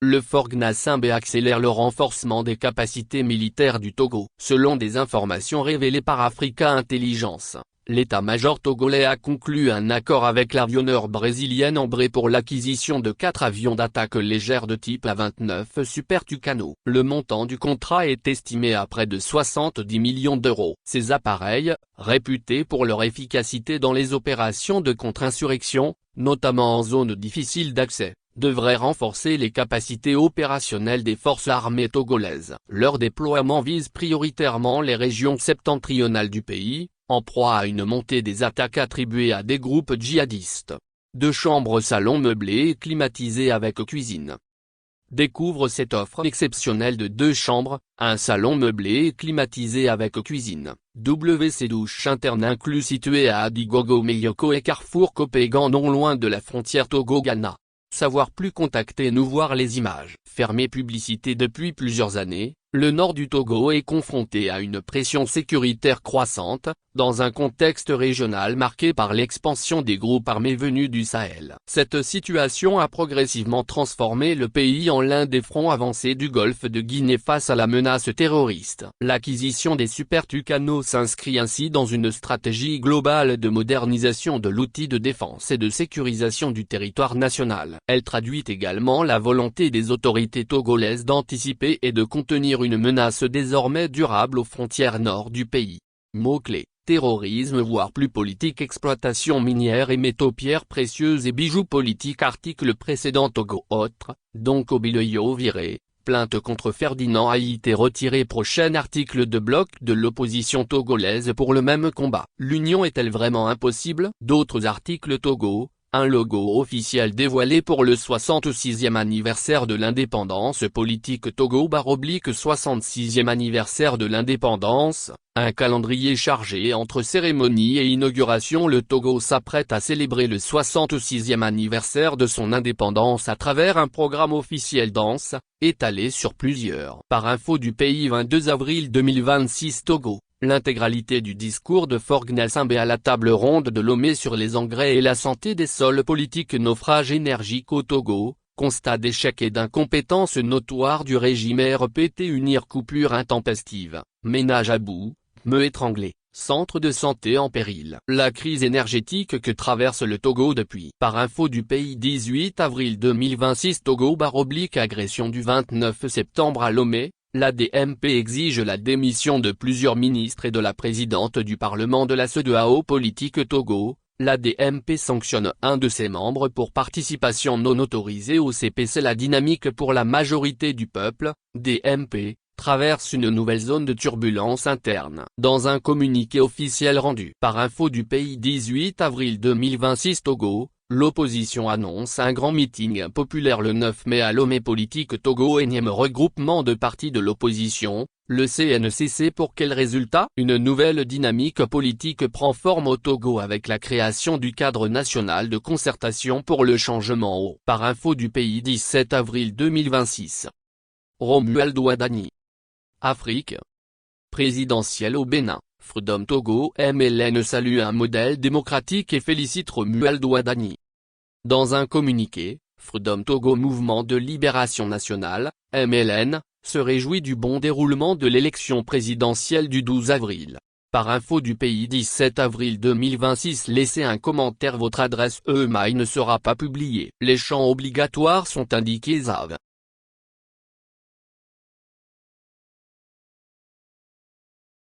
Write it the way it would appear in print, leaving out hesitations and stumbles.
Le fort Gnassingbé accélère le renforcement des capacités militaires du Togo. Selon des informations révélées par Africa Intelligence, l'état-major togolais a conclu un accord avec l'avionneur brésilienne Embraer pour l'acquisition de 4 avions d'attaque légère de type A-29 Super Tucano. Le montant du contrat est estimé à près de 70 millions d'euros. Ces appareils, réputés pour leur efficacité dans les opérations de contre-insurrection, notamment en zone difficile d'accès, devrait renforcer les capacités opérationnelles des forces armées togolaises. Leur déploiement vise prioritairement les régions septentrionales du pays, en proie à une montée des attaques attribuées à des groupes djihadistes. 2 chambres salon meublées et climatisées avec cuisine. Découvre cette offre exceptionnelle de 2 chambres, un salon meublé et climatisé avec cuisine, WC douche interne inclus situé à Adigogo Meyoko et Carrefour Kopégan non loin de la frontière Togo-Ghana. Savoir plus, contactez-nous, voir les images. Fermé publicité. Depuis plusieurs années, le nord du Togo est confronté à une pression sécuritaire croissante, dans un contexte régional marqué par l'expansion des groupes armés venus du Sahel. Cette situation a progressivement transformé le pays en l'un des fronts avancés du golfe de Guinée face à la menace terroriste. L'acquisition des Super Tucano s'inscrit ainsi dans une stratégie globale de modernisation de l'outil de défense et de sécurisation du territoire national. Elle traduit également la volonté des autorités togolaises d'anticiper et de contenir une menace désormais durable aux frontières nord du pays. Mots-clés: terrorisme voire plus politique, exploitation minière et métaux, pierres précieuses et bijoux politiques. Article précédent. Togo autre, donc Obiloyo viré, plainte contre Ferdinand Haïté retiré. Prochain article de bloc de l'opposition togolaise pour le même combat. L'union est-elle vraiment impossible? D'autres articles. Togo, un logo officiel dévoilé pour le 66e anniversaire de l'indépendance politique. Togo/66e anniversaire de l'indépendance, un calendrier chargé entre cérémonie et inauguration. Le Togo s'apprête à célébrer le 66e anniversaire de son indépendance à travers un programme officiel dense, étalé sur plusieurs. Par info du pays 22 avril 2026. Togo. L'intégralité du discours de Fort Gnassingbé à la table ronde de Lomé sur les engrais et la santé des sols politiques. Naufrage énergique au Togo, constat d'échec et d'incompétence notoire du régime RPT. Unir coupure intempestive, ménage à bout, pneus étranglés, centre de santé en péril. La crise énergétique que traverse le Togo depuis. Par info du pays 18 avril 2026. Togo/agression du 29 septembre à Lomé. L'ADMP exige la démission de plusieurs ministres et de la présidente du Parlement de la CEDEAO politique. Togo, l'ADMP sanctionne un de ses membres pour participation non autorisée au CPC. La dynamique pour la majorité du peuple, DMP, traverse une nouvelle zone de turbulence interne. Dans un communiqué officiel rendu par info du pays 18 avril 2026. Togo, l'opposition annonce un grand meeting populaire le 9 mai à Lomé. Politique Togo, énième regroupement de partis de l'opposition, le CNCC. Pour quel résultat? Une nouvelle dynamique politique prend forme au Togo avec la création du cadre national de concertation pour le changement au. Par info du pays 17 avril 2026. Romuald Wadani. Afrique présidentielle au Bénin. Freedom Togo MLN salue un modèle démocratique et félicite Romuald Wadani. Dans un communiqué, Freedom Togo Mouvement de Libération Nationale, MLN, se réjouit du bon déroulement de l'élection présidentielle du 12 avril. Par info du pays 17 avril 2026. Laissez un commentaire. Votre adresse email ne sera pas publiée. Les champs obligatoires sont indiqués. ZAV.